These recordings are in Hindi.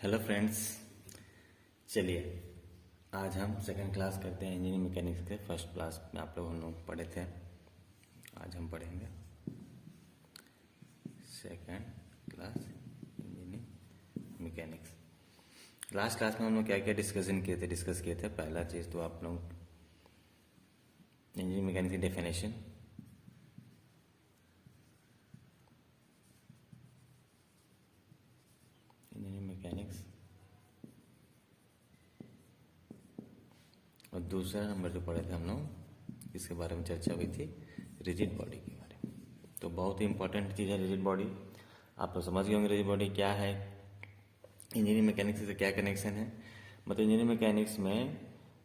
हेलो फ्रेंड्स, चलिए आज हम सेकंड क्लास करते हैं इंजीनियरिंग मैकेनिक्स के। फर्स्ट क्लास में आप लोग हम लोग पढ़े थे, आज हम पढ़ेंगे second class engineering mechanics. Last class में हम लोग क्या क्या डिस्कस किए थे। पहला चीज़ तो आप लोग इंजीनियरिंग मैकेनिक्स की डेफिनेशन, इंजीनियरिंग मैकेनिक्स, और दूसरा नंबर जो पढ़े थे हम लोग, इसके बारे में चर्चा हुई थी, रिजिड बॉडी के बारे में। तो बहुत ही इंपॉर्टेंट चीज़ है रिजिड बॉडी। आप लोग समझ गए होंगे रिजिड बॉडी क्या है, इंजीनियरिंग मैकेनिक्स से क्या कनेक्शन है। मतलब इंजीनियरिंग मैकेनिक्स में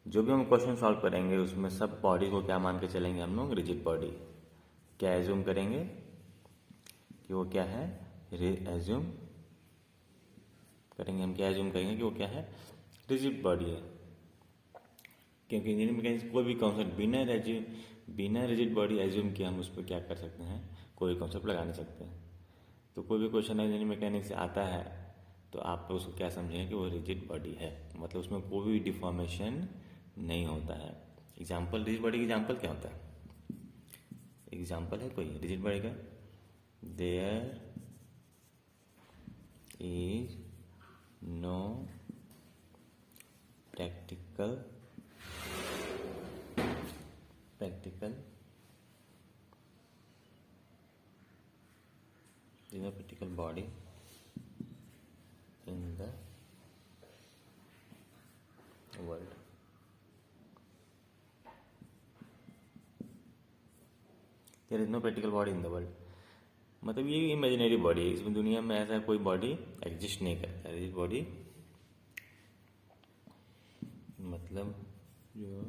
जो भी हम क्वेश्चन सॉल्व करेंगे उसमें सब बॉडी को क्या मान के चलेंगे हम लोग, रिजिड बॉडी। क्या एज्यूम करेंगे कि वो क्या है, एज्यूम करेंगे हम, क्या एज्यूम करेंगे कि वो क्या है, रिजिड बॉडी है। क्योंकि इंजीनियरिंग मैकेनिक्स कोई भी कॉन्सेप्ट बिना रिजिड बॉडी एज्यूम किए हम उस पर क्या कर सकते हैं, कोई कॉन्सेप्ट लगा नहीं सकते हैं। तो कोई भी क्वेश्चन इंजीनियरिंग मैकेनिक्स से आता है तो आप उसको क्या समझेंगे कि वो रिजिड बॉडी है, मतलब उसमें कोई भी डिफॉर्मेशन नहीं होता है। एग्जाम्पल, रिजिड बॉडी का एग्जाम्पल क्या होता है, एग्जाम्पल है कोई रिजिड बॉडी का, there is no practical body in the world। There is no practical body in the world, मतलब ये इमेजिनरी बॉडी है, इसमें दुनिया में ऐसा कोई बॉडी एग्जिस्ट नहीं करता है। बॉडी मतलब जो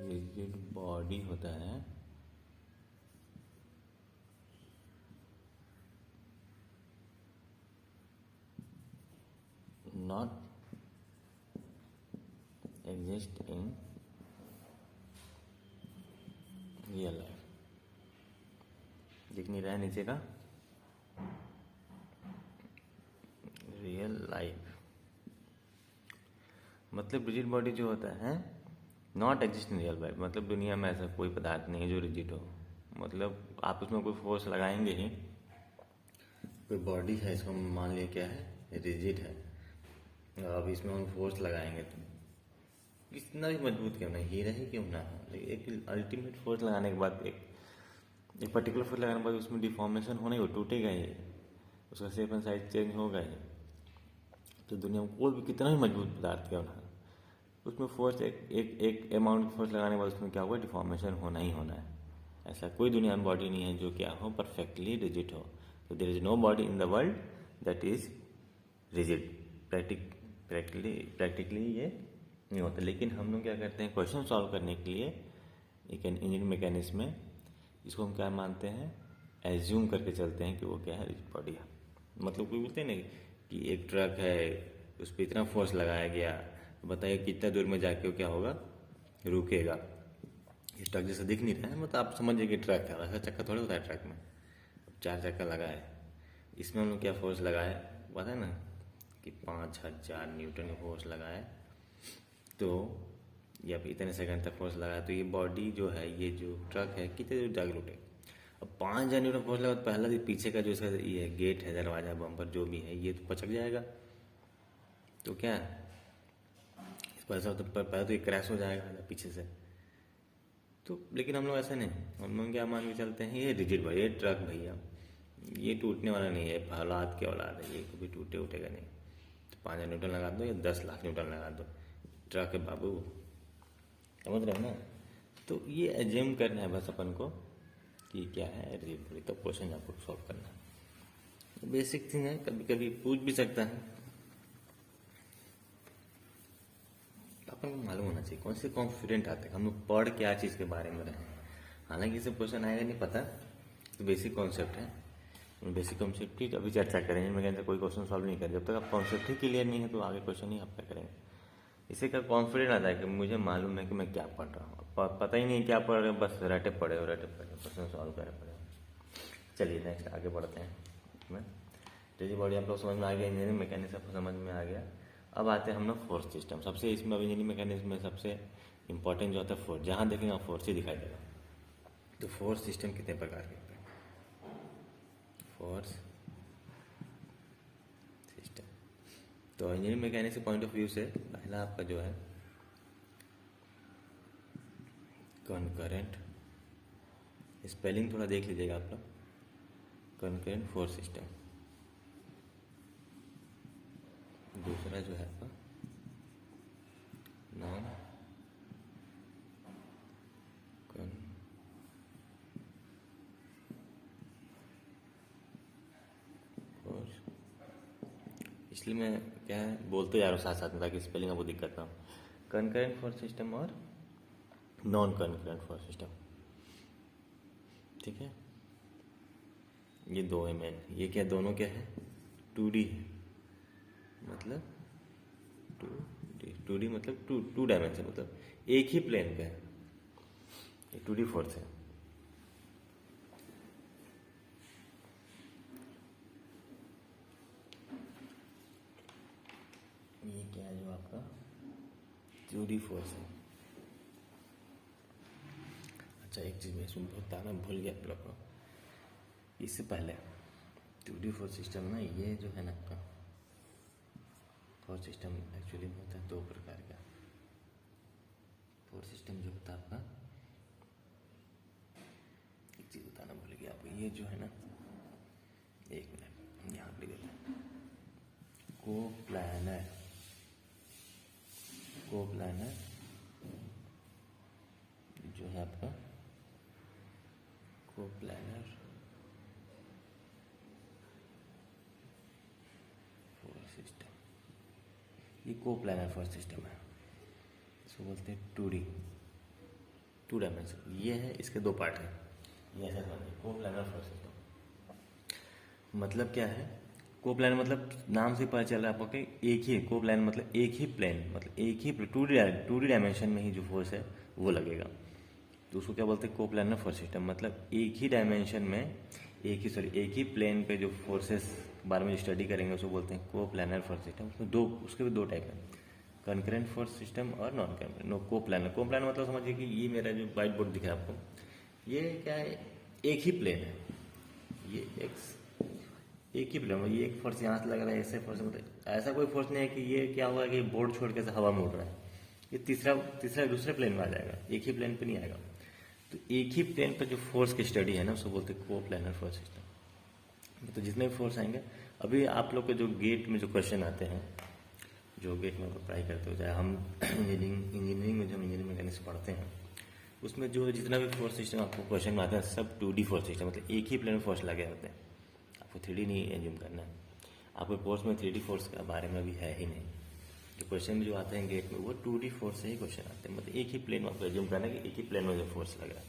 रिजिड बॉडी होता है not exist in real life। दिख नहीं रहा है नीचे का, रियल लाइफ मतलब रिजिड बॉडी जो होता है not exist in real life, मतलब दुनिया में ऐसा कोई पदार्थ नहीं है जो रिजिड हो। मतलब आप उसमें कोई फोर्स लगाएंगे ही, कोई बॉडी है इसको मान लिया क्या है, रिजिड है, अब इसमें हम फोर्स लगाएंगे तो कितना भी मजबूत क्यों ना, हीरा ही क्यों ना हो, लेकिन एक अल्टीमेट फोर्स लगाने के बाद एक पर्टिकुलर फोर्स लगाने के बाद उसमें डिफॉर्मेशन होने को, टूटेगा ही, उसका शेप एंड साइज चेंज होगा ही। तो दुनिया में कोई भी कितना भी मजबूत पदार्थ क्यों ना, उसमें फोर्स एक अमाउंट फोर्स लगाने के बाद उसमें क्या होगा, डिफॉर्मेशन होना ही होना है। ऐसा कोई दुनिया में बॉडी नहीं है जो क्या हो, परफेक्टली रिजिड हो। तो there is no body in the world that is rigid. Practically ये नहीं होता, लेकिन हम लोग क्या करते हैं, क्वेश्चन सॉल्व करने के लिए एक इंजीनियरिंग मैकेनिक्स में इसको हम क्या मानते हैं, एज्यूम करके चलते हैं कि वो क्या है, रिजिड बॉडी है। मतलब कोई बोलते हैं ना कि एक ट्रक है, उस पर इतना फोर्स लगाया गया, बताइए कितना दूर में जाके वो क्या होगा, रुकेगा। ये ट्रक जैसा दिख नहीं रहा है, मतलब आप समझिए कि ट्रक है, वैसा चक्का थोड़ा होता है ट्रक में, 4 चक्का लगा है, इसमें हम लोग क्या फोर्स लगाए, पता है ना कि 5000 न्यूटन का फोर्स लगाए, तो या फिर इतने सेकंड तक फोर्स लगाया, तो ये बॉडी जो है, ये जो ट्रक है, कितने दूर जाकर उठे। अब 5000 न्यूटन फोर्स लगा तो पहला जो पीछे का जो इसका ये गेट है, दरवाजा, बम्पर जो भी है, ये तो पचक जाएगा। तो क्या इस पर तो पहले तो ये क्रैश हो जाएगा पीछे से। तो लेकिन हम लोग ऐसा नहीं, हम लोग क्या मान के चलते हैं, ये रिजिड भाई, ये ट्रक भैया, ये टूटने वाला नहीं है, औलाद के औलाद है, ये कभी टूटे उठेगा नहीं। तो 5000 न्यूटन लगा दो या 10 लाख न्यूटन लगा दो, ट्रक है बाबू, समझ रहे हो ना। तो ये एज्यूम करना है बस अपन को कि क्या है रिजिड बॉडी, तो क्वेश्चन आपको सॉल्व करना है। बेसिक थिंग है, कभी कभी पूछ भी सकता है, अपन को मालूम होना चाहिए कौन से कॉन्फिडेंट आते हैं, हम लोग पढ़ क्या चीज़ के बारे में रहे। हालांकि इसे क्वेश्चन आएगा नहीं पता, तो बेसिक कॉन्सेप्ट है, बेसिक कॉन्सेप्ट की अभी चर्चा करेंगे। मैं कोई क्वेश्चन सॉल्व नहीं करें जब तक आप कॉन्सेप्ट ही क्लियर नहीं है, तो आगे क्वेश्चन ही आप क्या करेंगे। इससे क्या कॉन्फिडेंट आता है कि मुझे मालूम है कि मैं क्या पढ़ रहा हूँ, पता ही नहीं क्या पढ़ रहे हो, बस रटे पड़े क्वेश्चन सॉल्व करे पड़े। चलिए नेक्स्ट आगे बढ़ते हैं इसमें। रिजिड बॉडी आप लोग समझ में आ गया, इंजीनियरिंग मैकेनिज्म आपको समझ में आ गया। अब आते हैं हम लोग फोर्स सिस्टम। सबसे इसमें इंजीनियरिंग मैकेनिज्म में सबसे इंपॉर्टेंट जो होता है फोर्स, जहाँ देखेंगे आप फोर्स ही दिखाई देगा। तो फोर्स सिस्टम कितने प्रकार के होते हैं? फोर्स सिस्टम, तो इंजीनियरिंग मैकेनिक्स के पॉइंट ऑफ व्यू से पहला आपका जो है कॉन्करेंट, स्पेलिंग थोड़ा देख लीजिएगा आप लोग, कॉन्करेंट फोर्स सिस्टम। दूसरा जो है आपका नॉन फोर्स, इसलिए मैं क्या है बोलते जा रहा हूँ साथ साथ में ताकि स्पेलिंग आपको दिक्कत ना हो। कॉन्करेंट फोर्स सिस्टम और नॉन कॉन्करेंट फोर्स सिस्टम, ठीक है। ये दो है मेन। ये क्या दोनों क्या है? 2D है, मतलब 2D मतलब टू डायमेंशन, मतलब एक ही प्लेन पे है। ये 2D फोर्स है। ये क्या है जो आपका 2D फोर्स है। अच्छा, एक चीज़ मैं इसमें बताना भूल गया आप लोग को, इससे पहले 2D फोर्स सिस्टम ना, ये जो है ना आपका फोर्स सिस्टम एक्चुअली में होता है दो प्रकार का। फोर्स सिस्टम जो होता है आपका, एक चीज़ बताना भूल गया आपको, ये जो है ना, एक मिनट यहाँ पे देते हैं, कोप्लानर जो है आपका कोप्लानर फोर्स सिस्टम, ये कोप्लानर फोर्स सिस्टम है। इसको बोलते हैं 2D, टू डायमेंशन। ये है, इसके दो पार्ट हैं। ये ऐसा समझिए, कोप्लानर फोर्स सिस्टम मतलब क्या है? कोप्लानर मतलब नाम से पता चल रहा है आपको कि एक ही, कोप्लानर मतलब एक ही प्लेन, मतलब एक ही 2D डायमेंशन में ही जो फोर्स है वो लगेगा। तो उसको क्या बोलते हैं? Coplanar force system. मतलब एक ही डायमेंशन में, एक ही प्लेन पे जो फोर्सेस के बारे में स्टडी करेंगे उसको बोलते हैं कोप्लानर फोर्स सिस्टम। उसमें दो, उसके भी दो टाइप हैं, कॉन्करेंट फोर्स सिस्टम और नॉन कॉन्करेंट। कोप्लानर, कोप्लानर मतलब समझिए कि ये मेरा जो व्हाइट बोर्ड दिख रहा है आपको, ये क्या है? एक ही प्लेन है, ये एक ही प्लेन, ये एक फोर्स यहाँ से लग रहा है, ऐसे फोर्स, मतलब ऐसा कोई फोर्स नहीं है कि ये क्या होगा कि बोर्ड छोड़ के हवा में उड़ रहा है। ये तीसरा दूसरे प्लेन में आ जाएगा, एक ही प्लेन पे नहीं आएगा। तो एक ही प्लेन पर जो फोर्स की स्टडी है ना, उसको बोलते हैं कोप्लानर फोर्स सिस्टम। तो जितने भी फोर्स आएंगे, अभी आप लोग के जो गेट में जो क्वेश्चन आते हैं, जो गेट में पढ़ाई करते हो, चाहे हम इंजीनियरिंग में जो इंजीनियरिंग मैकेनिक्स पढ़ते हैं, उसमें जो जितना भी फोर्स सिस्टम आपको क्वेश्चन में आते हैं, सब 2D फोर्स सिस्टम, मतलब एक ही प्लेन में फोर्स लगे होते हैं। आपको 3D नहीं एज्यूम करना है। आपके कोर्स में 3D फोर्स के बारे में भी है ही नहीं। जो क्वेश्चन में जो आते हैं गेट में, वो 2D फोर्स से ही क्वेश्चन आते हैं, मतलब एक ही प्लेन में आपको एज्यूम करना है कि एक ही प्लेन में जो फोर्स लग रहा है।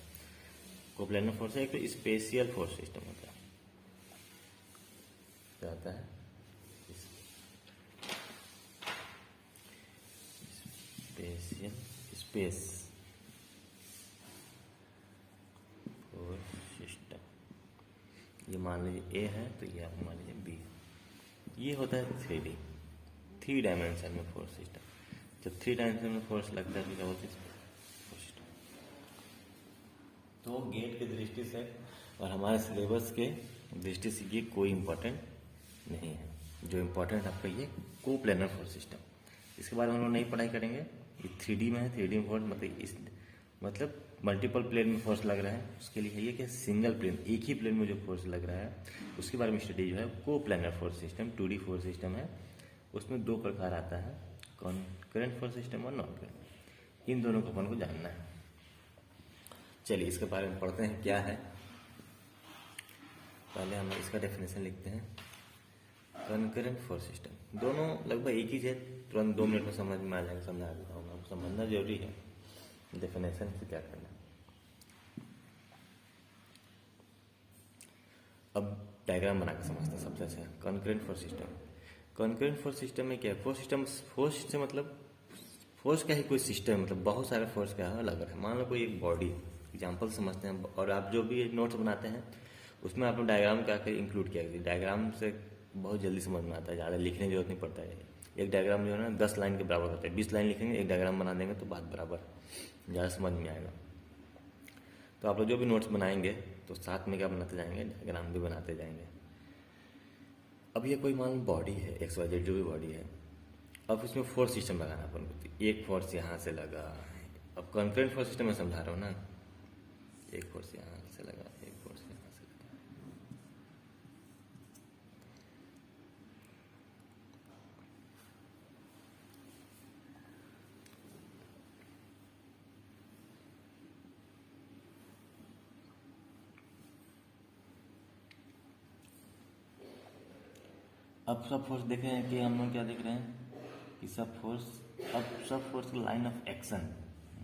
कोप्लानर फोर्स है, एक तो स्पेशियल फोर्स सिस्टम होता है। क्या होता है? Space force system. ये मान लीजिए ए है, तो ये आप मान लीजिए बी है। ये होता है 3 डायमेंशन में फोर्स सिस्टम। जब 3 डायमेंशन में फोर्स लगता है तो क्या बोलते हैं? Force system. तो गेट की दृष्टि से और हमारे सिलेबस के दृष्टि से ये कोई इम्पोर्टेंट नहीं है। जो इम्पोर्टेंट आपका ये कोप्लानर फोर्स सिस्टम, इसके बारे में हम लोग नहीं पढ़ाई करेंगे। ये 3D में है, 3D में फोर्स मतलब मल्टीपल प्लेन में फोर्स लग रहा है, उसके लिए है ये कि सिंगल प्लेन, एक ही प्लेन में जो फोर्स लग रहा है उसके बारे में स्टडी जो है coplanar force system 2D force system है। उसमें दो प्रकार आता है, कॉन्करेंट फोर्स सिस्टम और नॉन करेंट। इन दोनों को अपन को जानना है। चलिए इसके बारे में पढ़ते हैं क्या है। पहले हम इसका डेफिनेशन लिखते हैं। कॉन्करेंट फोर्स सिस्टम, दोनों लगभग एक ही है, तुरंत 2 मिनट में समझ में आ जाएगा, समझा देता हूँ आपको, समझना जरूरी है डेफिनेशन से क्या करना है। अब डायग्राम बना के समझते हैं सबसे अच्छा। Concurrent force system, concurrent force system में क्या है? फोर्स सिस्टम, फोर्स से मतलब फोर्स का ही कोई सिस्टम, मतलब बहुत सारे फोर्स का लग रहा है। मान लो कोई एक बॉडी, एग्जाम्पल समझते हैं, और आप जो भी नोट्स बनाते हैं उसमें आप डायग्राम क्या कर इंक्लूड किया, डायग्राम से बहुत जल्दी समझ में आता है, ज़्यादा लिखने की जरूरत नहीं पड़ता है। एक डायग्राम जो है ना 10 लाइन के बराबर होता है, 20 लाइन लिखेंगे एक डायग्राम बना देंगे तो बात बराबर, ज़्यादा समझ में आएगा। तो आप लोग जो भी नोट्स बनाएंगे तो साथ में क्या बनाते जाएंगे, डायग्राम भी बनाते जाएंगे। अब ये कोई मान लो बॉडी है, XYZ जो भी बॉडी है, अब उसमें फोर्स सिस्टम लगाना अपन को। एक फोर्स यहाँ से लगा, अब कॉन्करेंट फोर्स सिस्टम में समझा रहा हूँ ना, एक फोर्स यहाँ से लगा, एक फोर्स यहाँ से लगा। अब सब फोर्स देख रहे हैं कि हम लोग क्या देख रहे हैं कि सब फोर्स, अब सब फोर्स की लाइन ऑफ एक्शन,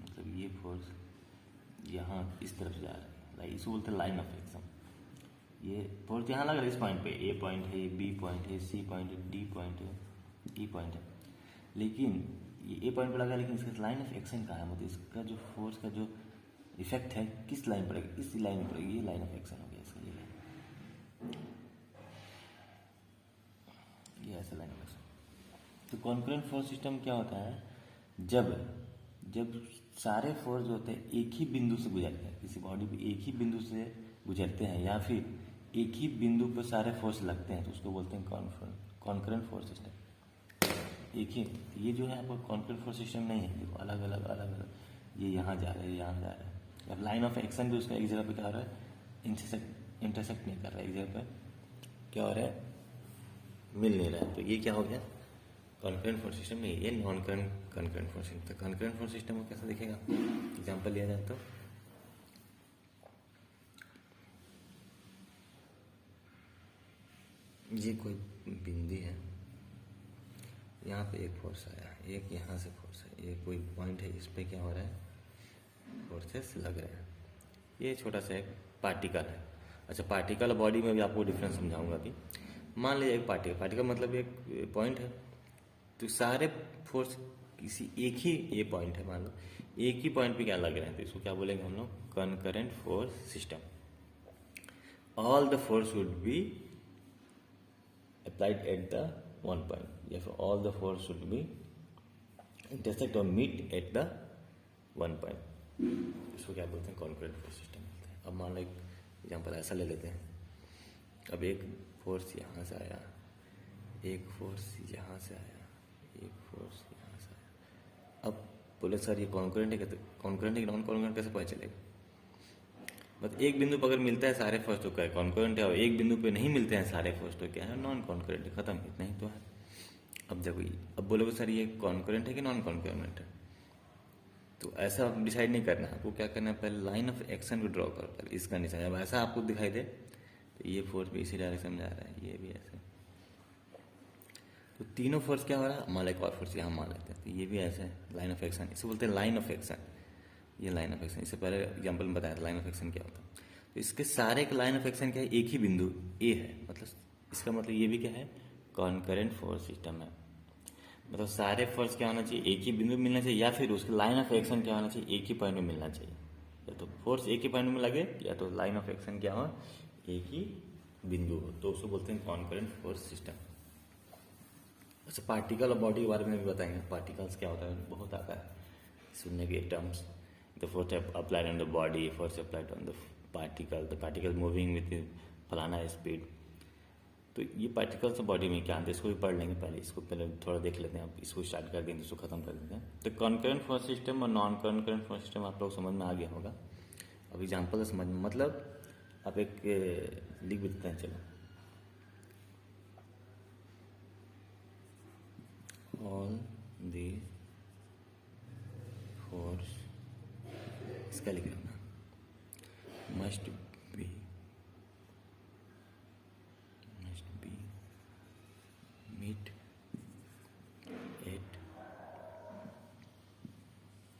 मतलब ये फोर्स यहाँ इस तरफ जा रहा है, इसको बोलते हैं लाइन ऑफ एक्शन। ये फोर्स यहाँ लग रहा है इस पॉइंट पे, ए पॉइंट है, बी पॉइंट है, सी पॉइंट है, डी पॉइंट है, ई पॉइंट है, लेकिन ये ए पॉइंट पे लगा, लेकिन इसका लाइन ऑफ एक्शन कहाँ है, मतलब इसका जो फोर्स का जो इफेक्ट है किस लाइन पर पड़ेगा, इस लाइन में पड़ेगी, ये लाइन ऑफ एक्शन हो गया इसका, ये ऐसा लाइन ऑफ एक्शन। तो कॉन्करेंट फोर्स सिस्टम क्या होता है, जब सारे फोर्स जो होते हैं एक ही बिंदु से गुजरते हैं, किसी बॉडी पे एक ही बिंदु से गुजरते हैं, या फिर एक ही बिंदु पर सारे फोर्स लगते हैं, तो उसको बोलते हैं कॉन्करेंट फोर्स सिस्टम। एक ही, ये जो है आपका कॉन्करेंट फोर्स सिस्टम नहीं है, देखो अलग अलग, ये यहाँ जा रहा है, यहाँ जा रहा है। अब लाइन ऑफ एक्शन भी उसका एक जगह पे क्या हो रहा है, इंटरसेक्ट नहीं कर रहा है, एक जगह पे क्या हो रहा है, मिल नहीं रहा है। तो ये क्या हो गया, कॉन्करेंट फोर्स सिस्टम नहीं, ये नॉन कॉन्करेंट फोर्स सिस्टम। तो कॉन्करेंट फोर्स सिस्टम को कैसा दिखेगा, एग्जांपल लिया जाए तो ये कोई बिंदी है, यहाँ पे एक फोर्स आया, एक यहाँ से फोर्स है, ये कोई पॉइंट है, इस पे क्या हो रहा है, फोर्सेस लग रहे हैं। ये छोटा सा एक पार्टिकल है। अच्छा, पार्टिकल बॉडी में भी आपको डिफरेंस समझाऊंगा अभी। मान लीजिए एक पार्टिकल मतलब एक पॉइंट है, तो सारे फोर्स किसी एक ही ये पॉइंट है, मान लो एक ही पॉइंट पे क्या लग रहे हैं, तो इसको क्या बोलेंगे हम लोग, concurrent force system. All the force would be applied at the one point, या फिर all the force would be intersect और meet at the one point. इसको क्या बोलते हैं, कॉन्करेंट फोर्स सिस्टम बोलते हैं। अब मान लो एक एग्जाम्पल ऐसा ले लेते हैं, अब एक फोर्स यहाँ से आया, एक फोर्स यहाँ से आया, एक फोर्स यहाँ से आया। अब बोले सर ये कॉन्करेंट है, कहते कॉन्करेंट है कि नॉन कॉन्करेंट कैसे पता चलेगा, मतलब एक बिंदु पर अगर मिलता है सारे फोर्स तो क्या है, कॉन्करेंट है, और एक बिंदु पे नहीं मिलते हैं सारे फोर्स तो क्या है, नॉन कॉन्करेंट है, खत्म, इतना ही तो है। अब देखो, अब बोलोगे सर ये कॉन्करेंट है कि नॉन कॉन्करेंट है, तो ऐसा आप डिसाइड नहीं करना, आपको क्या करना है, पहले लाइन ऑफ एक्शन को ड्रॉ करो, पहले इसका निशान, जब ऐसा आपको दिखाई दे तो ये फोर्स भी इसी डायरेक्शन में जा रहा है, ये भी ऐसे, तो तीनों फोर्स क्या हो रहा है, मान एक और फोर्स यहाँ मान लेते हैं, तो ये भी ऐसे लाइन ऑफ एक्शन, इसे बोलते हैं लाइन ऑफ एक्शन। ये लाइन ऑफ एक्शन, इससे पहले एग्जांपल में बताया था लाइन ऑफ एक्शन क्या होता है। तो इसके सारे का लाइन ऑफ एक्शन क्या है, एक ही बिंदु ए है, मतलब इसका मतलब ये भी क्या है, कॉन्करेंट फोर्स सिस्टम है। मतलब सारे फोर्स क्या होना चाहिए, एक ही बिंदु में मिलना चाहिए, या फिर उसके लाइन ऑफ एक्शन क्या होना चाहिए, एक ही पॉइंट में मिलना चाहिए। या तो फोर्स एक ही पॉइंट में लगे, या तो लाइन ऑफ एक्शन क्या हो, एक ही बिंदु हो, तो उसको बोलते हैं कॉन्करेंट फोर्स सिस्टम। अच्छा, पार्टिकल और बॉडी के बारे में भी बताएंगे, पार्टिकल्स क्या होता है, बहुत आता है सुनने के terms. The force applied on the body, force applied on the particle moving with फलाना स्पीड। तो ये पार्टिकल्स और बॉडी में क्या आता है, इसको भी पढ़ लेंगे, पहले इसको पहले थोड़ा देख लेते हैं, आप इसको स्टार्ट कर देंगे, इसको खत्म कर देते हैं। तो कॉन्करेंट फोर्स सिस्टम और नॉन कॉन्करेंट फोर्स सिस्टम आप लोग समझ में आ गया होगा। अब एग्जाम्पल समझ में, मतलब आप एक लिख भी देते हैं, चलो, ऑल दी फोर्स, इसका लिख लेना, must be meet at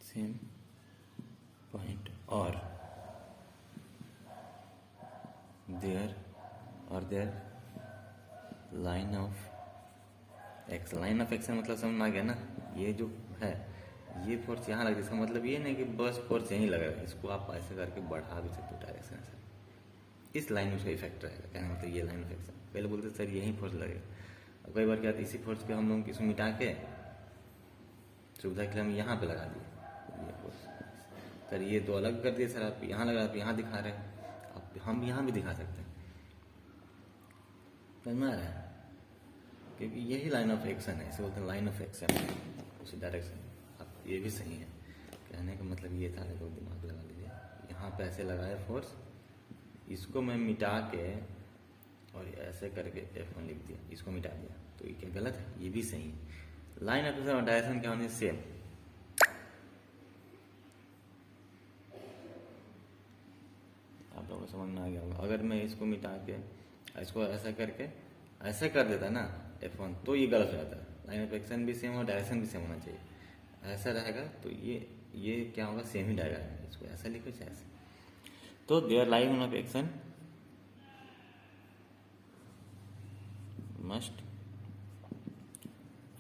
same point और their line of action. Line of action मतलब समझ में आ गया ना, ये जो है ये फोर्स यहाँ लग, इसका मतलब ये नहीं कि बस फोर्स यहीं लगा है, इसको आप ऐसे करके बढ़ा भी सकते हो डायरेक्शन से, इस लाइन में उसका इफेक्ट रहेगा। कहना मतलब ये लाइन ऑफ एक्शन। पहले बोलते सर यही फोर्स लगेगा, अब कई बार क्या होता है इसी फोर्स को हम लोग इसको मिटा के सुविधा के लिए हम यहाँ पे लगा दिए ये फोर्स। सर ये तो अलग कर दिए सर, आप यहाँ लगा, आप यहाँ दिखा रहे हैं, आप हम यहाँ भी दिखा सकते हैं, समझ में आ रहा है? क्योंकि यही लाइन ऑफ एक्शन है, इसे बोलते हैं लाइन ऑफ एक्शन, उसी डायरेक्शन। अब ये भी सही है, कहने का मतलब ये था, देखो दिमाग लगा लीजिए, यहाँ पे ऐसे लगाए फोर्स, इसको मैं मिटा के और ऐसे करके F1 लिख दिया, इसको मिटा दिया, तो ये क्या गलत है? ये भी सही है। लाइन ऑफ एक्शन और डायरेक्शन क्या होनी सेम। आप लोगों को समझ में आ गया होगा। अगर मैं इसको मिटा के इसको ऐसा करके ऐसे कर देता ना F1, तो ये गलत हो जाता है। लाइन ऑफ एक्शन भी सेम और डायरेक्शन भी सेम होना चाहिए। ऐसा रहेगा तो ये क्या होगा, सेम ही डायरेक्शन। इसको ऐसा लिखो चाहे ऐसे। तो there line of action must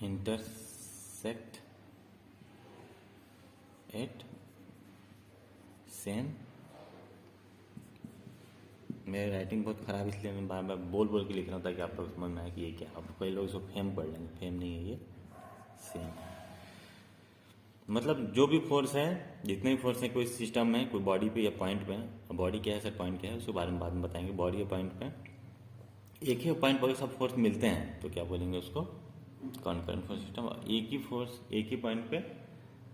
intersect at same. मेरी राइटिंग बहुत ख़राब इसलिए मैं बार बार बोल बोल के लिख रहा हूँ ताकि आप लोग समझ में आए कि ये क्या। अब कई लोग इसको फेम पढ़ लेंगे, फेम नहीं है, ये सेम है। मतलब जो भी फोर्स है, जितने भी फोर्स है कोई सिस्टम में, कोई बॉडी पे या पॉइंट पे, बॉडी क्या है सर, पॉइंट क्या है, उसके बारे में बाद में बताएंगे। बॉडी या पॉइंट पे एक ही पॉइंट पर सब फोर्स मिलते हैं तो क्या बोलेंगे उसको, कॉन्करेंट फोर्स सिस्टम। एक ही फोर्स एक ही पॉइंट पे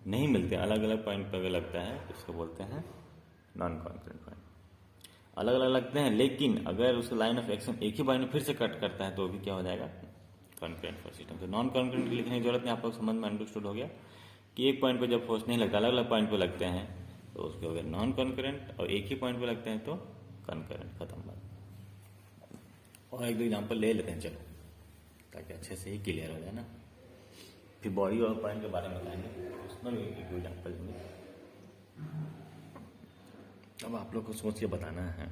नहीं मिलते, अलग अलग पॉइंट पे अगर लगता है तो उसको बोलते हैं नॉन कॉन्करेंट पॉइंट। अलग अलग लगते हैं, लेकिन अगर उसका लाइन ऑफ एक्शन एक ही पॉइंट में फिर से कट करता है तो भी क्या हो जाएगा, कॉन्करेंट फोर्स सिस्टम। तो नॉन कॉन्करेंट लिखने की जरूरत नहीं, आप लोग समझ में अंडरस्टूड हो गया कि एक पॉइंट पे जब फोर्स नहीं लगता, अलग अलग पॉइंट पे लगते हैं तो उसको अगर नॉन कॉन्करेंट, और एक ही पॉइंट पे लगते हैं तो कॉन्करेंट। खत्म बात। और एक दो एग्जाम्पल ले लेते हैं चलो, ताकि अच्छे से ही क्लियर हो जाए ना। फिर बॉडी और पॉइंट के बारे में बताएंगे, उसमें भी एक दो एग्जाम्पल लेंगे। अब आप लोग को सोच के बताना है।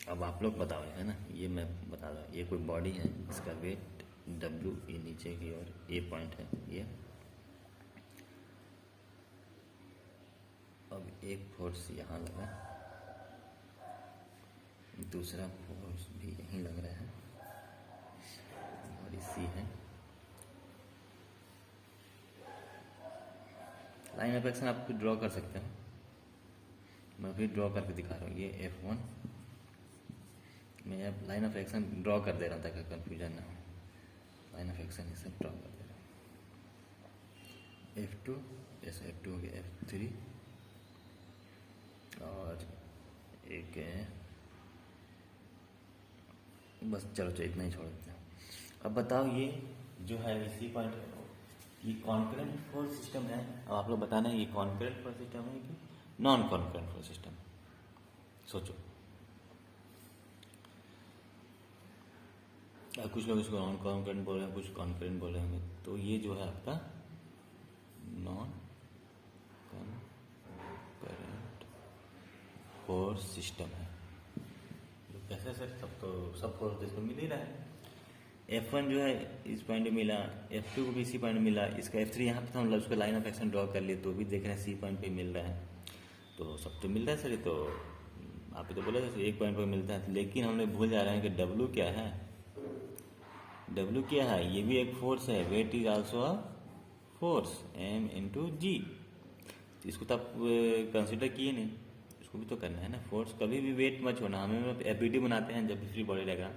अब आप लोग बताओ, है ना, ये मैं बता रहा हूँ। ये कोई बॉडी है, इसका वेट W, ये नीचे की और ये पॉइंट है ये। अब एक फोर्स यहाँ लगा, दूसरा फोर्स भी यहीं लग रहा है, बॉडी C है। लाइन ऑफ एक्शन आप ड्रॉ कर सकते हो, मैं भी ड्रॉ करके दिखा रहा हूँ। ये F1, मैं अब लाइन ऑफ एक्शन ड्रॉ कर दे रहा हूँ ताकि कंफ्यूजन ना हो। लाइन ऑफ एक्शन इसे ड्रॉ कर दे रहा हूँ। F2, जैसे F2 हो गया, F3 और एक है, बस चलो इतना ही छोड़ देते हैं। अब बताओ ये जो है इसी पॉइंट, ये कॉन्करेंट फोर्स सिस्टम है। अब आप लोग बताना है ये कॉन्करेंट फोर्स सिस्टम है कि नॉन कॉन्करेंट फोर्स सिस्टम। सोचो, कुछ लोग इसको नॉन कॉन्करेंट बोल रहे हैं, कुछ कॉन्करेंट बोल रहे हैं। तो ये जो है आपका नॉन कॉन्करेंट फोर्स सिस्टम है। कैसे सर, सब फोर्स इसको मिल ही रहा है। F1 जो है इस पॉइंट पे मिला, F2 को भी इसी पॉइंट मिला, इसका F3 यहाँ पे था, मतलब उसका लाइन ऑफ एक्शन ड्रॉ कर लिए तो भी देख रहे हैं C पॉइंट पे मिल रहा है। तो सब तो मिल रहा है सर। तो आप तो बोले थे एक पॉइंट पे मिलता है, लेकिन हम लोग भूल जा रहे हैं कि W क्या है। W क्या है, ये भी एक फोर्स है। Weight is also a force, M × G। इसको तो आप कंसिडर किए नहीं, इसको भी तो करना है ना। फोर्स कभी भी वेट मत छोड़ना। हमें FBD बनाते हैं जब भी फ्री बॉडी डायग्राम,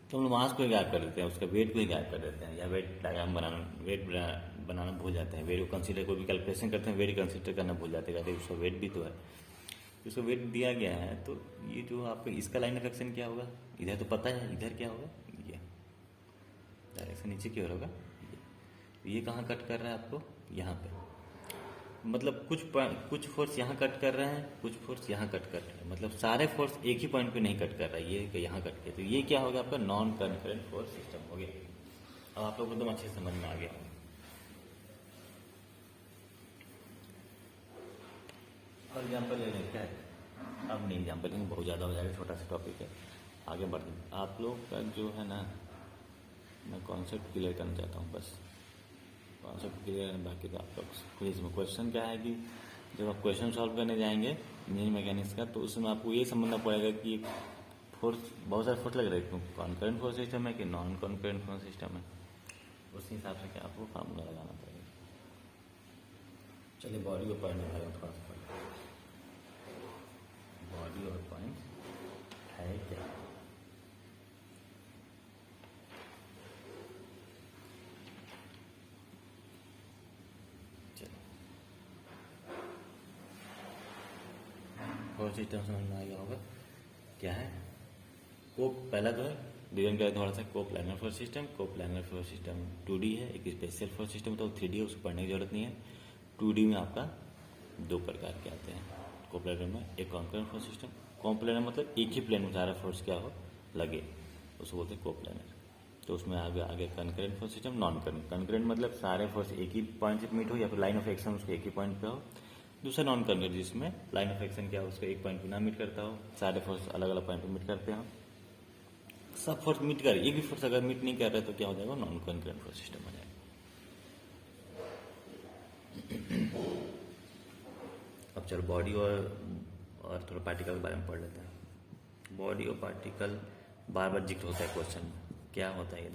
तो हम लोग मास को ही गायब कर देते हैं, उसका वेट को ही गायब कर देते हैं, या वेट डायग्राम बनाना भूल जाते हैं। वेट को कंसीडर, कोई भी कैलकुलेशन करते हैं वेट कंसीडर करना भूल जाते हैं, उसका वेट भी तो है, उसका वेट दिया गया है। तो ये जो आपका इसका लाइन ऑफ एक्शन क्या होगा, इधर तो पता है, इधर क्या होगा, ये डायरेक्शन नीचे की ओर होगा। ये कहाँ कट कर रहा है आपको, यहाँ पे। मतलब कुछ फोर्स यहाँ कट कर रहे हैं, कुछ फोर्स यहाँ कट कर रहे हैं, मतलब सारे फोर्स एक ही पॉइंट पे नहीं कट कर रहा है, ये यहाँ कट किया। तो ये क्या होगा आपका नॉन कॉन्करेंट फोर्स सिस्टम हो गया। अब आप लोग को एकदम अच्छे से समझ में आ गया। और एग्जाम्पल ले लें क्या है, अब नहीं एग्जाम्पल लेंगे, बहुत ज़्यादा हो जाएगा, छोटा सा टॉपिक है, आगे बढ़ते। आप लोग का जो है ना, मैं कॉन्सेप्ट क्लियर करना चाहता हूँ, बस कॉन्सेप्ट क्लियर है। बाकी तो आप लोग क्विज में क्वेश्चन क्या है कि जब आप क्वेश्चन सॉल्व करने जाएंगे इंजीनियरिंग मैकेनिक्स का, तो उसमें आपको ये समझना पड़ेगा कि फोर्स, बहुत सारे फोर्स लग रहे हैं, कॉन्करेंट फोर्स सिस्टम है कि नॉन कॉन्करेंट फोर्स सिस्टम है, उस हिसाब से क्या आपको फार्मूला लगाना पड़ेगा। चलिए बॉडी और पॉइंट दिखा रहा हूँ थोड़ा सा पहले। बॉडी और पॉइंट है क्या? चलो फोर्स सिस्टम समझ में आ गया होगा क्या है। को पहला तो है डिजाइन करें थोड़ा सा, को प्लानर फोर्स सिस्टम। को प्लानर फोर्स सिस्टम 2D है, एक स्पेशल फोर्स सिस्टम तो 3D है, उसको पढ़ने की जरूरत नहीं है। 2D में आपका दो प्रकार के आते हैं। को प्लानर में एक कॉन्करेंट फोर्स सिस्टम, कॉम्प्लेनर मतलब एक ही प्लेन में सारा फोर्स क्या हो लगे, उसको बोलते हैं को प्लानर। तो उसमें आगे आगे concurrent force system, non concurrent मतलब सारे फोर्स एक ही पॉइंट से मीट हो या फिर लाइन ऑफ एक्शन उसके एक ही पॉइंट पे हो। दूसरा नॉन कॉन्करेंट जिसमें लाइन ऑफ एक्शन क्या हो उसको एक पॉइंट पे ना मीट करता हो, सारे फोर्स अलग अलग पॉइंट पे मीट करते हो। सब फोर्स मीट कर, एक भी फोर्स अगर मीट नहीं कर रहे तो क्या हो जाएगा, नॉन कॉन्करेंट फोर्स सिस्टम हो जाएगा। अब चलो बॉडी और थोड़ा पार्टिकल के बारे में पढ़ लेते हैं। बॉडी और पार्टिकल बार बार जिक्र होता है क्वेश्चन में, क्या होता है ये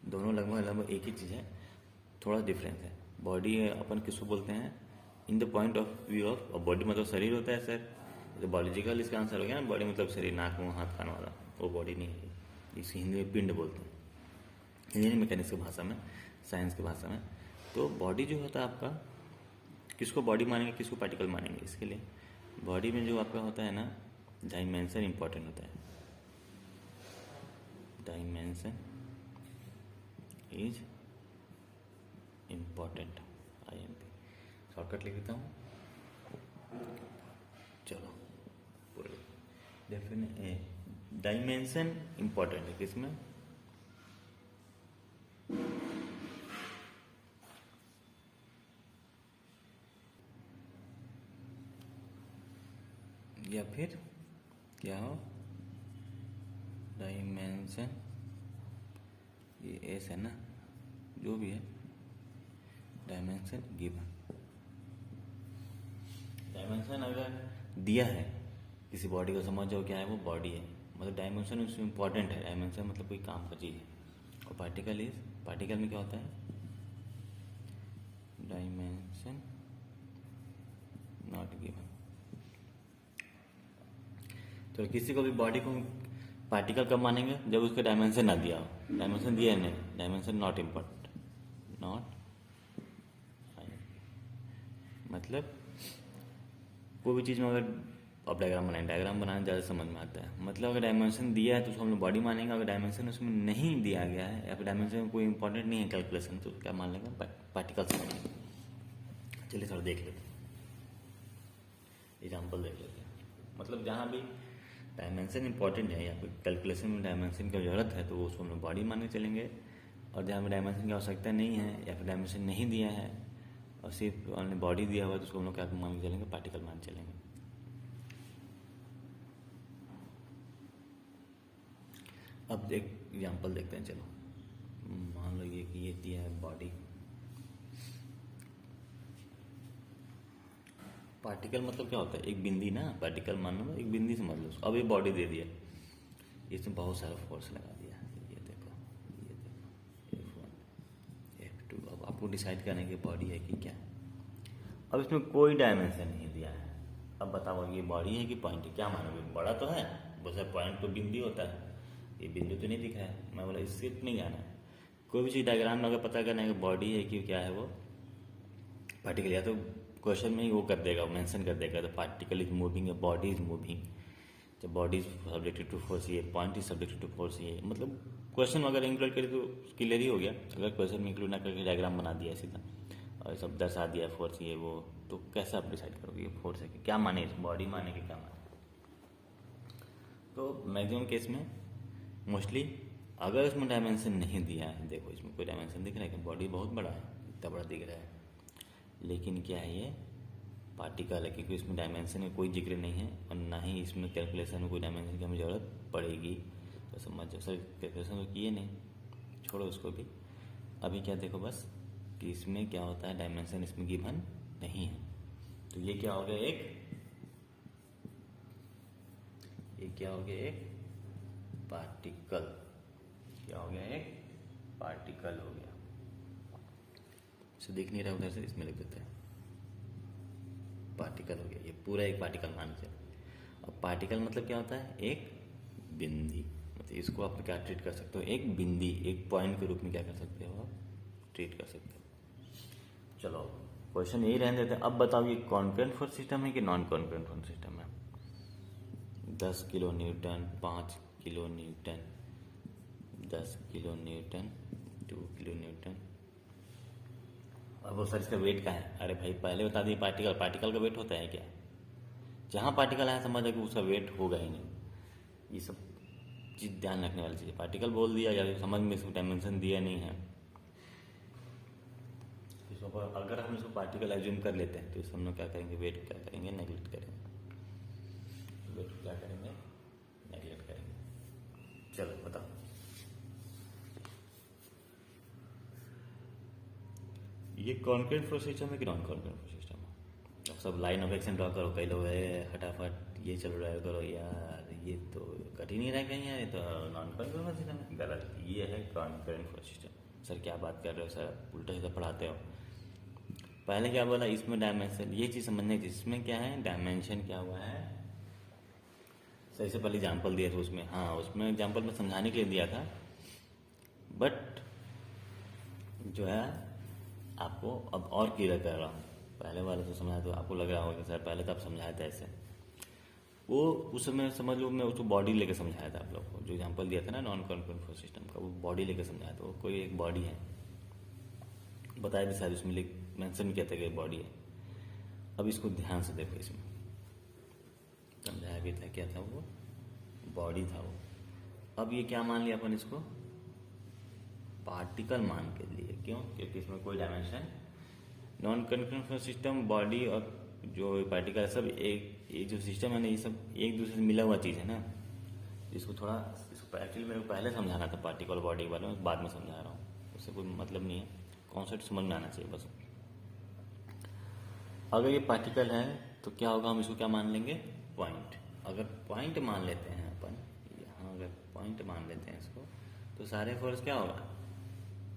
दोनों लगभग एक ही चीज़ है, थोड़ा डिफरेंस है। बॉडी अपन किसको बोलते हैं, in the point of view of, body मतलब शरीर होता है सर, तो बायोलॉजिकल इसका आंसर हो गया ना, बॉडी मतलब शरीर, नाक मुंह हाथ कान वाला, वो बॉडी नहीं है। इसे हिंदी में पिंड बोलते हैं, इंजीनियरिंग मैकेनिक्स की भाषा में, साइंस की भाषा में। तो बॉडी जो होता है आपका, किसको बॉडी मानेंगे किसको पार्टिकल मानेंगे, इसके लिए बॉडी में जो आपका होता है ना, डायमेंशन इंपॉर्टेंट होता है। Dimension is important, IMP shortcut लिख देता हूँ। चलो पूरे डायमेंशन इंपॉर्टेंट है किसमें, या फिर क्या हो, डायमेंशन ये एस है ना, जो भी है डायमेंशन गिवन। डायमेंशन अगर दिया है किसी बॉडी को, समझ जाओ क्या है वो बॉडी है, मतलब डायमेंशन उसमें इंपॉर्टेंट है। डायमेंशन मतलब कोई काम का चीज़ है। और पार्टिकल में क्या होता है, डायमेंशन नॉट गिवन। तो किसी को भी बॉडी को पार्टिकल कब मानेंगे, जब उसका डायमेंशन ना दिया हो। डायमेंशन दिया है नहीं, डायमेंशन नॉट इम्पोर्टेंट, नॉट मतलब कोई भी चीज़ में अगर आप डायग्राम बनाने ज़्यादा समझ में आता है। मतलब अगर डायमेंशन दिया है तो उसको हम लोग बॉडी मानेंगे, अगर डायमेंशन उसमें नहीं दिया गया है या फिर डायमेंशन में कोई इंपॉर्टेंट नहीं है कैलकुलेशन, तो क्या मान लेंगे, पार्टिकल समझेंगे। चलिए थोड़ा देख लेते हैं, एग्जाम्पल देख लेते हैं। मतलब जहाँ भी डायमेंशन इंपॉर्टेंट है या फिर कैलकुलेशन में डायमेंशन की जरूरत है तो उसको हम लोग बॉडी मान के चलेंगे। और जहाँ पे डायमेंशन की आवश्यकता नहीं है या फिर डायमेंशन नहीं दिया है और सिर्फ ऑनली बॉडी दिया हुआ है तो उसको हम लोग क्या मान के चलेंगे, पार्टिकल मान के चलेंगे। अब एक एग्जाम्पल देखते हैं। चलो मान लो ये दिया है बॉडी, पार्टिकल मतलब क्या होता है, एक बिंदी ना, पार्टिकल मान लो एक बिंदी समझ लो उसको। अब ये बॉडी दे दिया, इसमें बहुत सारा फोर्स लगा दिया, ये देखो F1 F2। अब आपको डिसाइड करना है कि बॉडी है कि क्या। अब इसमें कोई डायमेंशन नहीं दिया है, अब बताओ ये बॉडी है कि पॉइंट है, क्या मानोगे, बड़ा तो है, बस पॉइंट तो बिंदु होता है, ये बिंदु तो नहीं दिख रहा है। मैं बोला इससे नहीं जाना है, कोई भी चीज़ डायग्राम में अगर पता करना है कि बॉडी है कि क्या है वो पार्टिकल, या तो क्वेश्चन में ही वो कर देगा, मेंशन कर देगा, तो पार्टिकल इज मूविंग या बॉडी इज मूविंग, जब body is subjected to force ये, point is subjected to force ये। मतलब क्वेश्चन अगर इंक्लूड करे तो क्लियर ही हो गया। अगर क्वेश्चन में इंक्लूड ना करके डायग्राम बना दिया सीधा और सब दर्शा दिया फोर्स ये वो, तो कैसे आप डिसाइड करोगे ये फोर्स है कि क्या माने, बॉडी माने कि क्या माने। तो मैक्सिमम केस में मोस्टली अगर इसमें डायमेंशन नहीं दिया है, देखो इसमें कोई डायमेंशन दिख रहा है कि बॉडी बहुत बड़ा है, इतना बड़ा दिख रहा है, लेकिन क्या है ये पार्टिकल है, क्योंकि इसमें डायमेंशन में कोई जिक्र नहीं है और ना ही इसमें कैलकुलेशन में कोई डायमेंशन की हमें ज़रूरत पड़ेगी। तो समझ जाओ सर कैलकुलेशन तो किए नहीं, छोड़ो उसको भी। अभी क्या देखो बस कि इसमें क्या होता है, डायमेंशन इसमें गिवन नहीं है। तो ये क्या हो गया, एक पार्टिकल, क्या हो गया, एक पार्टिकल हो गया। इसे दिख नहीं रहा उधर से, इसमें लिख देते हैं, पार्टिकल हो गया। ये पूरा एक पार्टिकल मान से। अब पार्टिकल मतलब क्या होता है, एक बिंदी। मतलब इसको आप क्या ट्रीट कर सकते हो, एक बिंदी, एक पॉइंट के रूप में क्या कर सकते हो आप, ट्रीट कर सकते हो। चलो क्वेश्चन यही रहने देते हैं। अब बताओ ये कॉन्करेंट फोर्स सिस्टम है कि नॉन कॉन्करेंट फोर्स सिस्टम है। 10 kilo Newton, 5 kilo Newton, 10 kilo Newton, 2 kilo Newton. अब वो सर इसका वेट क्या है, अरे भाई पहले बता दिए पार्टिकल का वेट होता है क्या। जहाँ पार्टिकल है समझ कि उसका वेट होगा ही नहीं। ये सब चीज़ ध्यान रखने वाली चीज़ है। पार्टिकल बोल दिया या समझ में इसको डायमेंशन दिया नहीं है, इसको अगर हम इसको पार्टिकल एज्यूम कर लेते हैं तो इस हम लोग क्या करेंगे, वेट क्या करेंगे, नेगलेक्ट करेंगे। वेट क्या करेंगे, नेगलेक्ट करेंगे। चलो बताओ, ये कॉन्करेंट फ्लो सिस्टम है कि नॉन कॉन्करेंट फ्लो सिस्टम है। अब सब लाइन ऑफ एक्शन ड्रॉ करो, कई लोग है फटाफट ये चलो ड्राइव करो, यार ये तो कठिन ही रह गई है, ये तो नॉन कॉन्करेंट फ्लो सिस्टम है। गलत, ये है कॉन्करेंट फ्लो सिस्टम। सर क्या बात कर रहे हो सर, उल्टा सीधा पढ़ाते हो। पहले क्या बोला, इसमें डायमेंशन, ये चीज़ समझने की, इसमें क्या है डायमेंशन क्या हुआ है। सही से पहले एग्जाम्पल दिया था उसमें, हाँ उसमें एग्जाम्पल में समझाने के लिए दिया था, बट जो है आपको अब और क्लियर कर रहा हूँ। पहले वाले तो समझाया तो आपको लग रहा होगा कि सर पहले तो आप समझाए थे ऐसे, वो उस समय समझ लो मैं उसको बॉडी लेके समझाया था आप लोग को। जो एग्जांपल दिया था ना नॉन कॉन्करेंट फ्लो सिस्टम का, वो बॉडी लेके समझाया था। वो कोई एक बॉडी है, बताया भी शायद उसमें मेंशन किया था कि बॉडी है। अब इसको ध्यान से देखो, इसमें समझाया भी था क्या था, वो बॉडी था वो। अब ये क्या मान लिया अपन इसको, पार्टिकल मान के लिए। क्यों, क्योंकि इसमें कोई dimension, non concurrent system, body और जो पार्टिकल सब एक, ये जो सिस्टम है ना, ये सब एक दूसरे से मिला हुआ चीज़ है ना। इसको थोड़ा, इसको एक्चुअली मेरे को पहले समझाना था पार्टिकल बॉडी वाले में, बाद में समझा रहा हूँ, उससे कोई मतलब नहीं है, कॉन्सेप्ट समझ में आना चाहिए बस। अगर ये पार्टिकल है तो क्या होगा, हम इसको क्या मान लेंगे, पॉइंट। अगर पॉइंट मान लेते हैं अपन यहाँ, अगर पॉइंट मान लेते हैं इसको, तो सारे फोर्स क्या होगा,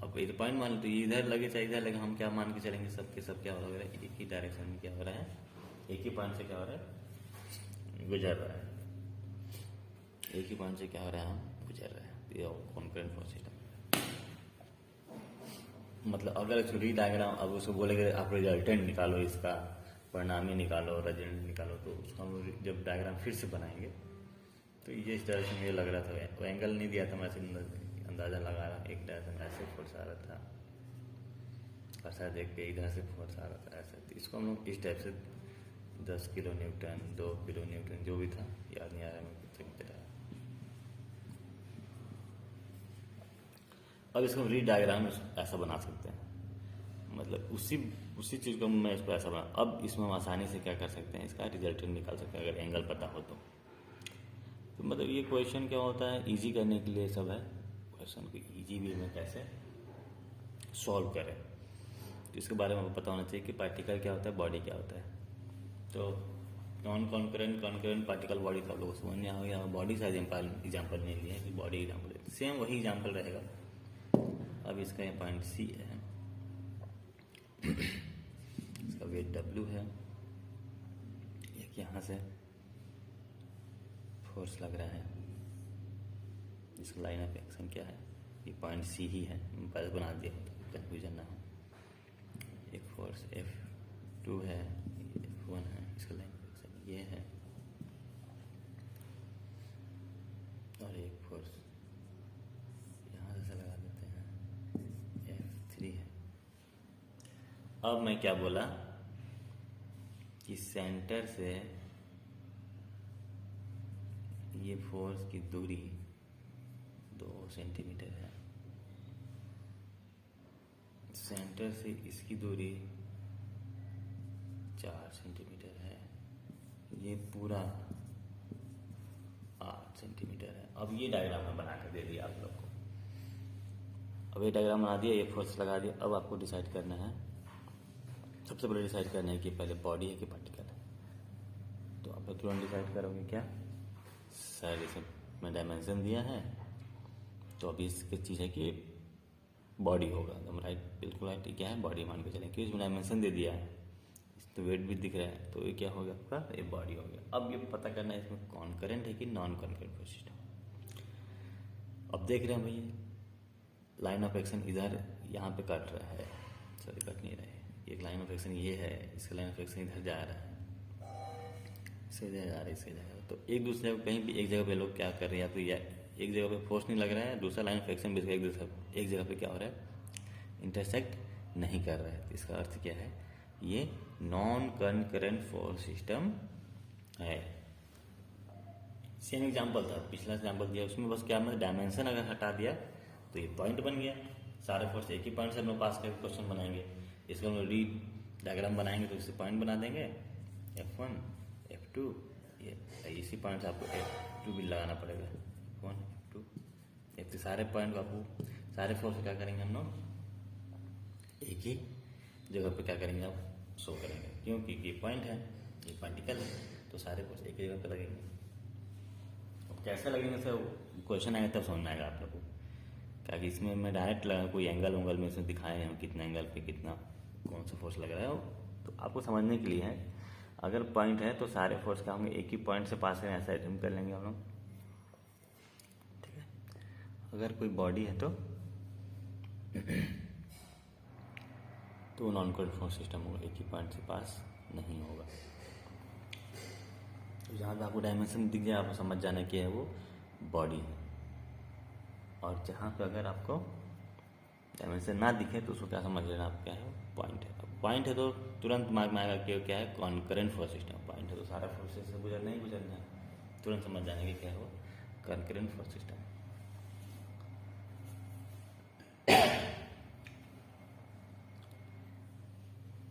अब ये तो पॉइंट मान लो, तो ये इधर लगे चाहे इधर लगे, हम क्या मान के चलेंगे, सबके सब क्या हो रहा है, एक ही डायरेक्शन में क्या हो रहा है, एक ही पॉइंट से क्या हो रहा है, गुजर रहा है। एक ही पॉइंट से क्या हो रहा है, हम गुजर रहे हैं। ये कॉन्करेंट फ्लो सिस्टम। मतलब अगर इसको री डायग्राम, अब उसको बोलेंगे आप रिजल्टेंट निकालो, इसका परिणामी निकालो, रिजल्ट निकालो, तो उसको हम जब डायग्राम फिर से बनाएंगे तो ये इस डायरेक्शन में ये लग रहा था, वो एंगल नहीं दिया था, मैं ऐसे अंदाजा लगा रहा, एक डायरेक्शन ऐसे फोर्स आ रहा था, और शायद देख के इधर से फोर्स आ रहा था ऐसे। तो इसको हम लोग इस टाइप से 10 किलो न्यूटन, 2 किलो न्यूटन, जो भी था याद नहीं आ रहा मैं कितने रहा। अब इसको री डायग्राम ऐसा बना सकते हैं, मतलब उसी चीज़ को मैं इसको ऐसा बना। अब इसमें हम आसानी से क्या कर सकते हैं, इसका रिजल्टेंट निकाल सकते हैं, अगर एंगल पता हो तो। मतलब ये क्वेश्चन क्या होता है, इजी करने के लिए सब है, क्वेश्चन को इजी वे में कैसे सॉल्व करें, तो इसके बारे में पता होना चाहिए कि पार्टिकल क्या होता है, बॉडी क्या होता है। तो non concurrent, concurrent, particle, body तो आप लोग समझ में आ गया। बॉडी से एग्जाम्पल नहीं लिया है, बॉडी एग्जाम्पल सेम वही एग्जाम्पल रहेगा। अब इसका ये पॉइंट सी है, इसका वेट W है, एक यहाँ से फोर्स लग रहा है, इसका लाइन ऑफ एक्शन क्या है, ये पॉइंट सी ही है, पहले बना दिया तो कन्फ्यूजन ना हो। एक फोर्स F2 है, F1 है, इसका लाइन ऑफ एक्शन ये है, और एक फोर्स यहाँ से लगा देते हैं, F3 है। अब मैं क्या बोला कि सेंटर से ये फोर्स की दूरी 2 सेंटीमीटर है, सेंटर से इसकी दूरी 4 सेंटीमीटर है, ये पूरा 8 सेंटीमीटर है। अब ये डायग्राम में बना कर दे दिया आप लोग को। अब ये डायग्राम बना दिया, ये फोर्स लगा दिया। अब आपको डिसाइड करना है, सबसे पहले डिसाइड करना है कि पहले बॉडी है कि पार्टिकल है। तो आप तुरंत डिसाइड करोगे क्या, सर इसमें डायमेंशन दिया है तो अभी इसकी चीज़ है कि बॉडी होगा, एकदम राइट, बिल्कुल राइट। क्या है, बॉडी मान के चलें, क्योंकि इसमें डायमेंशन दे दिया है, तो वेट भी दिख रहा है, तो ये क्या हो गया आपका, ये बॉडी हो गया। अब ये पता करना है इसमें कॉन्करेंट है कि नॉन कॉन्करेंट फोर्स सिस्टम। अब देख रहे हैं भैया लाइन ऑफ एक्शन इधर यहाँ पे कट रहा है, सॉरी कट नहीं रहा है, एक लाइन ऑफ एक्शन ये है, इसका लाइन ऑफ एक्शन इधर जा रहा है, इससे इधर जा रहा है, इससे जा रहा है। तो एक दूसरे को कहीं भी एक जगह पे लोग क्या कर रहे हैं, या फिर एक जगह पे फोर्स नहीं लग रहा है, दूसरा लाइन ऑफ एक्शन भी एक जगह पे क्या हो रहा है, इंटरसेक्ट नहीं कर रहा है। तो इसका अर्थ क्या है, ये नॉन कॉन्करेंट फोर्स सिस्टम है। सेम एग्जांपल था, पिछला एग्जांपल दिया, उसमें बस क्या मतलब डायमेंशन अगर हटा दिया तो ये पॉइंट बन गया। सारे फोर्स एक ही पॉइंट से हम लोग पास करके क्वेश्चन बनाएंगे। इसका हम लोग री डायग्राम बनाएंगे तो इससे पॉइंट बना देंगे, F1 F2, ये इसी पॉइंट से आपको F2 भी लगाना पड़ेगा, F1 F2 F3, सारे पॉइंट को आपको सारे फोर्स क्या करेंगे हम लोग एक ही जगह पे क्या करेंगे, आप शो करेंगे, क्योंकि ये पॉइंट है, ये पार्टिकल है, तो सारे फोर्स एक ही जगह पे लगेंगे। अब कैसे लगेंगे सर, क्वेश्चन आएगा तब समझ में आएगा आप लोग को, क्या कि इसमें मैं डायरेक्ट लगा कोई एंगल उंगल में इसमें दिखाए हैं कितना एंगल पे कितना कौन सा फोर्स लग रहा है, तो आपको समझने के लिए है। अगर पॉइंट है तो सारे फोर्स का होंगे एक ही पॉइंट से पास करें, ऐसा एज्यूम कर लेंगे हम लोग, ठीक है। अगर कोई बॉडी है तो नॉन कॉन्करेंट फोर्स सिस्टम होगा, एक ही पॉइंट से पास नहीं होगा। तो जहाँ पे आपको डायमेंशन दिख जाए आपको समझ जाना क्या है, वो बॉडी है। और जहाँ पे अगर आपको डायमेंशन ना दिखे तो उसको क्या समझ लेना आप, क्या है, पॉइंट है। अब पॉइंट है तो तुरंत दिमाग में आएगा कि क्या है, कॉन्करेंट फोर्स सिस्टम। पॉइंट है तो सारा फोर्सेस से गुजरना ही गुजरना है, तुरंत समझ जाने की क्या है वो, कॉन्करेंट फोर्स सिस्टम।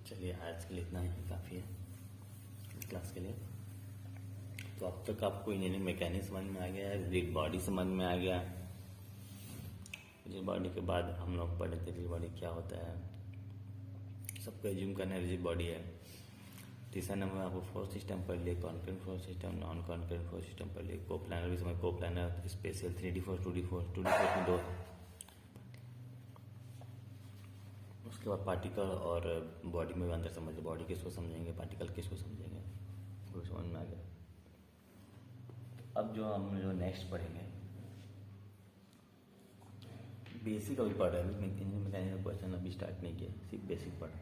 चलिए आज के लिए इतना ही काफ़ी है क्लास के लिए। तो अब तक आपको इंजीनियरिंग मैकेनिक्स समझ में आ गया है, रिजिड बॉडी समझ में आ गया। रिजिड बॉडी के बाद हम लोग पढ़े थे रिजिड बॉडी क्या होता है, सबको एज्यूम करना है रिजिड बॉडी है। तीसरा नंबर में आपको फोर्स सिस्टम पढ़ लिए, concurrent force system, non concurrent force system पढ़ लिए, को प्लानर भी समझ, coplanar special 3D force 2D force, 2D force में 2। उसके बाद पार्टिकल और बॉडी में भी अंतर समझे, बॉडी किसको समझेंगे, पार्टिकल किसको समझेंगे, वो समझ में आ गया। अब जो हम जो नेक्स्ट पढ़ेंगे, बेसिक अभी पढ़ रहे हैं, इंजीनियरिंग मैकेनिक्स का क्वेश्चन अभी स्टार्ट नहीं किया, सिर्फ बेसिक पढ़ा,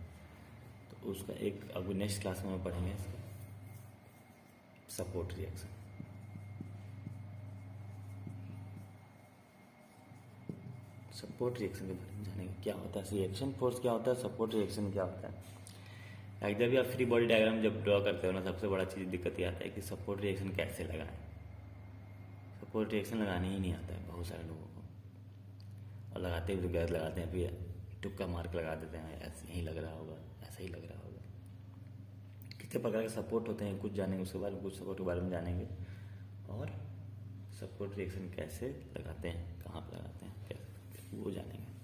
तो उसका एक अभी नेक्स्ट क्लास में हम पढ़ेंगे इसका सपोर्ट रिएक्शन। सपोर्ट रिएक्शन के बारे में जानेंगे, क्या होता है रिएक्शन फोर्स, क्या होता है सपोर्ट रिएक्शन, क्या होता है। जब भी आप फ्री बॉडी डायग्राम जब ड्रॉ करते हो ना, सबसे बड़ा चीज़ दिक्कत ये आता है कि सपोर्ट रिएक्शन कैसे लगाएं। सपोर्ट रिएक्शन लगाने ही नहीं आता है बहुत सारे लोगों को, और लगाते हुए गलत लगाते हैं, फिर तुक्का मार्क लगा देते हैं, ऐसे ही लग रहा होगा, ऐसा ही लग रहा होगा। कितने प्रकार के सपोर्ट होते हैं कुछ जानेंगे, उसके बाद कुछ सपोर्ट के बारे में जानेंगे, और सपोर्ट रिएक्शन कैसे लगाते हैं, कहाँ पर लगाते हैं, कैसे वो जानेंगे।